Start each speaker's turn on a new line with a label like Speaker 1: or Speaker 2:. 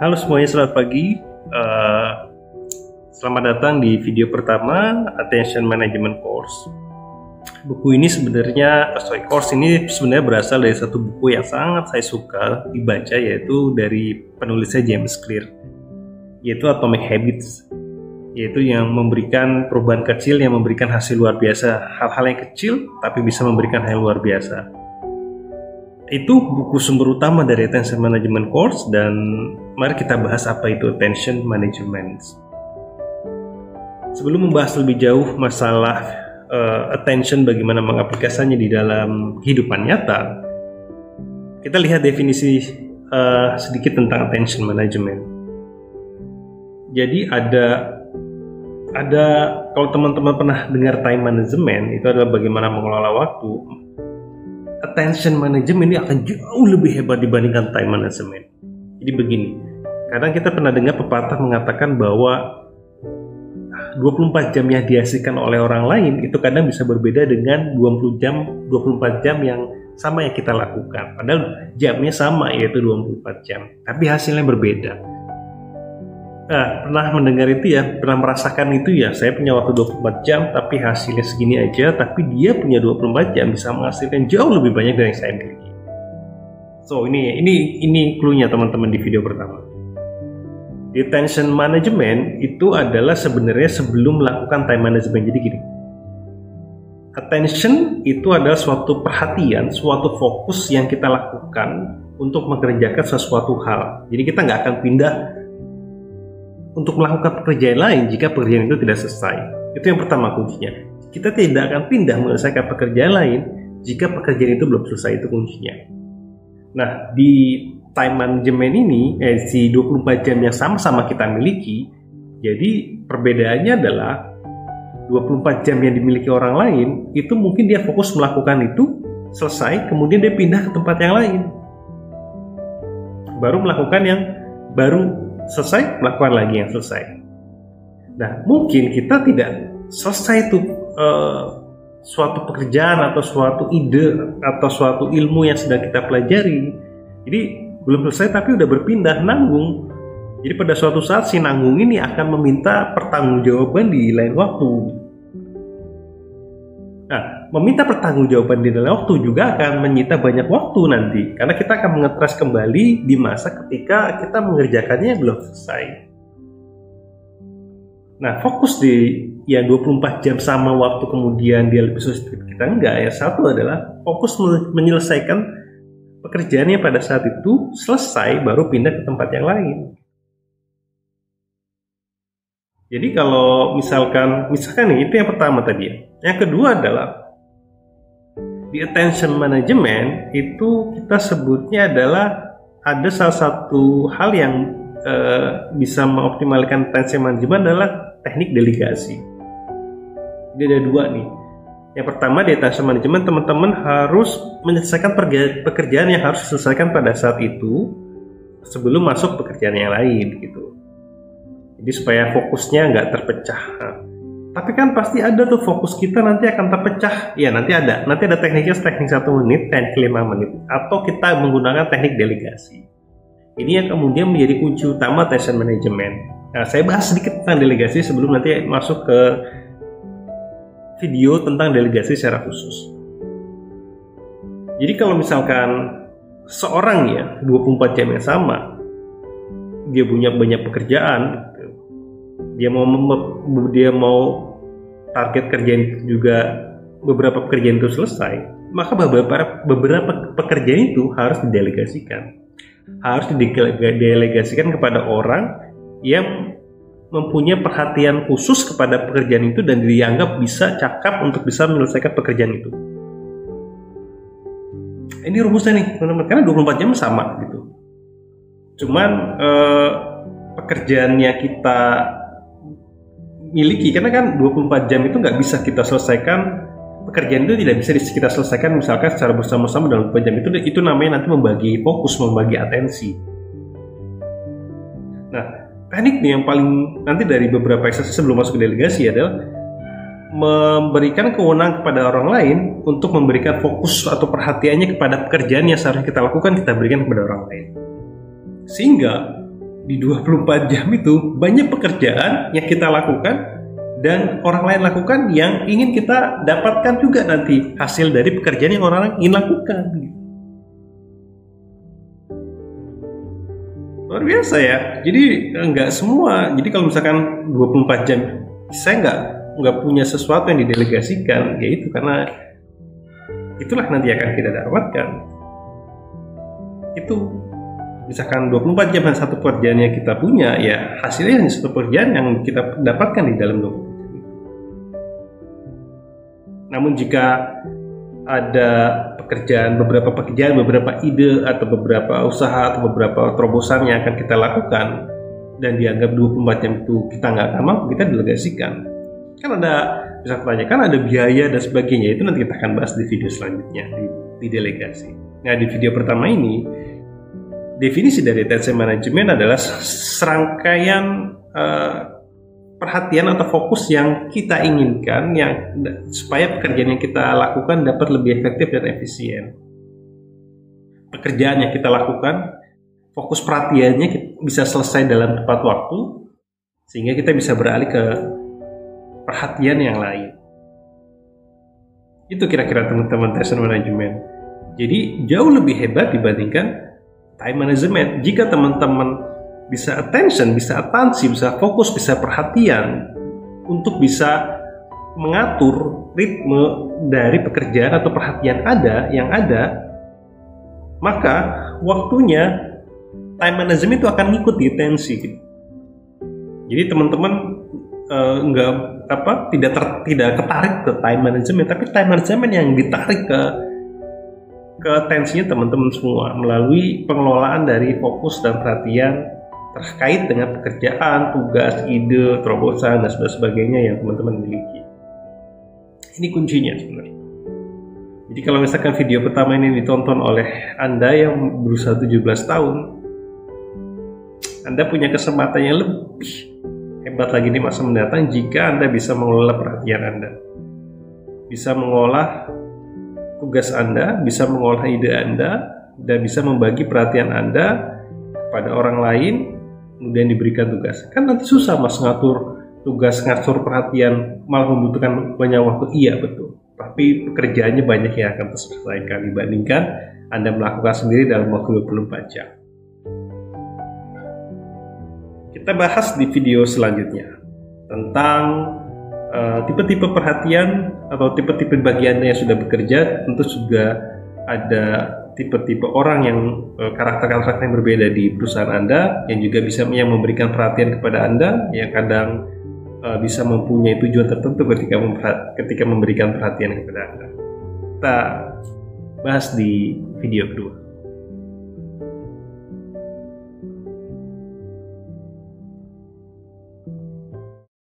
Speaker 1: Halo semuanya, selamat pagi. Selamat datang di video pertama Attention Management Course. Buku ini course ini sebenarnya berasal dari satu buku yang sangat saya suka dibaca, yaitu dari penulisnya James Clear, yaitu Atomic Habits, yaitu yang memberikan perubahan kecil yang memberikan hasil luar biasa. Hal-hal yang kecil tapi bisa memberikan hal luar biasa. Itu buku sumber utama dari Attention Management Course, dan mari kita bahas apa itu Attention Management. Sebelum membahas lebih jauh masalah attention, bagaimana mengaplikasikannya di dalam kehidupan nyata, kita lihat definisi sedikit tentang attention management. Jadi ada kalau teman-teman pernah dengar time management, itu adalah bagaimana mengelola waktu. Attention management ini akan jauh lebih hebat dibandingkan time management. Jadi begini, kadang kita pernah dengar pepatah mengatakan bahwa 24 jam yang dihasilkan oleh orang lain itu kadang bisa berbeda dengan 24 jam yang sama yang kita lakukan. Padahal jamnya sama, yaitu 24 jam, tapi hasilnya berbeda. Nah, pernah mendengar itu ya, pernah merasakan itu ya, saya punya waktu 24 jam tapi hasilnya segini aja, tapi dia punya 24 jam bisa menghasilkan jauh lebih banyak dari yang saya miliki. So, ini clue-nya teman-teman di video pertama. Di attention management itu adalah sebenarnya sebelum melakukan time management. Jadi gini, attention itu adalah suatu perhatian, suatu fokus yang kita lakukan untuk mengerjakan sesuatu hal. Jadi kita nggak akan pindah untuk melakukan pekerjaan lain jika pekerjaan itu tidak selesai. Itu yang pertama kuncinya. Kita tidak akan pindah menyelesaikan pekerjaan lain jika pekerjaan itu belum selesai, itu kuncinya. Nah, di time management ini, si 24 jam yang sama-sama kita miliki, jadi perbedaannya adalah 24 jam yang dimiliki orang lain, itu mungkin dia fokus melakukan itu, selesai, kemudian dia pindah ke tempat yang lain. Baru selesai, melakukan lagi yang selesai. Nah, mungkin kita tidak selesai itu suatu pekerjaan atau suatu ide atau suatu ilmu yang sedang kita pelajari. Jadi belum selesai tapi udah berpindah nanggung. Jadi pada suatu saat si nanggung ini akan meminta pertanggungjawaban di lain waktu. Nah, meminta pertanggungjawaban di lain waktu juga akan menyita banyak waktu nanti, karena kita akan mengetres kembali di masa ketika kita mengerjakannya belum selesai. Nah, fokus di 24 jam sama waktu kemudian dia lebih sulit, kita enggak ya. Satu adalah fokus menyelesaikan pekerjaannya pada saat itu, selesai baru pindah ke tempat yang lain. Jadi kalau misalkan nih, itu yang pertama tadi ya. Yang kedua adalah di attention management itu kita sebutnya adalah ada salah satu hal yang bisa mengoptimalkan attention management adalah teknik delegasi. Jadi ada dua nih. Yang pertama, di attention management teman-teman harus menyelesaikan pekerjaan yang harus diselesaikan pada saat itu sebelum masuk pekerjaan yang lain gitu. Jadi supaya fokusnya nggak terpecah. Nah, tapi kan pasti ada tuh fokus kita nanti akan terpecah. Ya nanti ada teknik 1 menit, teknik 5 menit, atau kita menggunakan teknik delegasi. Ini yang kemudian menjadi kunci utama attention management. Nah, saya bahas sedikit tentang delegasi sebelum nanti masuk ke video tentang delegasi secara khusus. Jadi kalau misalkan seorang ya 24 jam yang sama, dia punya banyak pekerjaan, dia mau target kerjaan itu juga beberapa pekerjaan itu selesai, maka beberapa pekerjaan itu harus didelegasikan. Harus didelegasikan kepada orang yang mempunyai perhatian khusus kepada pekerjaan itu dan dianggap bisa cakap untuk bisa menyelesaikan pekerjaan itu. Ini rumusnya nih teman-teman, karena 24 jam sama gitu. Cuman pekerjaannya kita miliki, karena kan 24 jam itu nggak bisa kita selesaikan, pekerjaan itu tidak bisa kita selesaikan misalkan secara bersama-sama dalam 24 jam. Itu namanya nanti membagi fokus, membagi atensi. Nah, teknik nih yang paling nanti dari beberapa eksersis sebelum masuk ke delegasi adalah memberikan kewenangan kepada orang lain untuk memberikan fokus atau perhatiannya kepada pekerjaan yang seharusnya kita lakukan, kita berikan kepada orang lain. Sehingga di 24 jam itu banyak pekerjaan yang kita lakukan dan orang lain lakukan yang ingin kita dapatkan juga nanti hasil dari pekerjaan yang orang lain ingin lakukan. Luar biasa ya. Jadi nggak semua. Jadi kalau misalkan 24 jam saya nggak punya sesuatu yang didelegasikan, yaitu karena itulah nanti akan kita dapatkan. Itu misalkan 24 jam hanya satu pekerjaan yang kita punya, ya hasilnya hanya satu pekerjaan yang kita dapatkan di dalam 24 jam itu. Namun jika ada beberapa pekerjaan, beberapa ide atau beberapa usaha atau beberapa terobosan yang akan kita lakukan dan dianggap 24 jam itu kita nggak akan mampu, kita delegasikan. Kan bisa ditanyakan ada biaya dan sebagainya, itu nanti kita akan bahas di video selanjutnya di delegasi. Nah, di video pertama ini definisi dari attention management adalah serangkaian perhatian atau fokus yang kita inginkan supaya pekerjaan yang kita lakukan dapat lebih efektif dan efisien. Pekerjaan yang kita lakukan, fokus perhatiannya bisa selesai dalam tepat waktu sehingga kita bisa beralih ke perhatian yang lain. Itu kira-kira teman-teman attention management. Jadi jauh lebih hebat dibandingkan time management. Jika teman-teman bisa attention, bisa atansi, bisa fokus, bisa perhatian untuk bisa mengatur ritme dari pekerjaan atau perhatian yang ada, maka waktunya time management itu akan ngikut di attensi. Jadi teman-teman tidak ketarik ke time management, tapi time management yang ditarik ke atensinya teman-teman semua melalui pengelolaan dari fokus dan perhatian terkait dengan pekerjaan, tugas, ide, terobosan, dan sebagainya yang teman-teman miliki. Ini kuncinya sebenarnya. Jadi kalau misalkan video pertama ini ditonton oleh Anda yang berusia 17 tahun, Anda punya kesempatan yang lebih hebat lagi di masa mendatang jika Anda bisa mengelola perhatian Anda. Bisa mengolah tugas Anda, bisa mengolah ide Anda, dan bisa membagi perhatian Anda kepada orang lain, kemudian diberikan tugas. Kan nanti susah mas ngatur tugas, ngatur perhatian, malah membutuhkan banyak waktu. Iya betul, tapi pekerjaannya banyak yang akan terselesaikan dibandingkan Anda melakukan sendiri dalam waktu 24 jam. Kita bahas di video selanjutnya tentang tipe-tipe perhatian atau tipe-tipe bagi Anda yang sudah bekerja. Tentu juga ada tipe-tipe orang yang karakter-karakter yang berbeda di perusahaan Anda yang juga bisa memberikan perhatian kepada Anda, yang kadang bisa mempunyai tujuan tertentu ketika memberikan perhatian kepada Anda. Kita bahas di video kedua.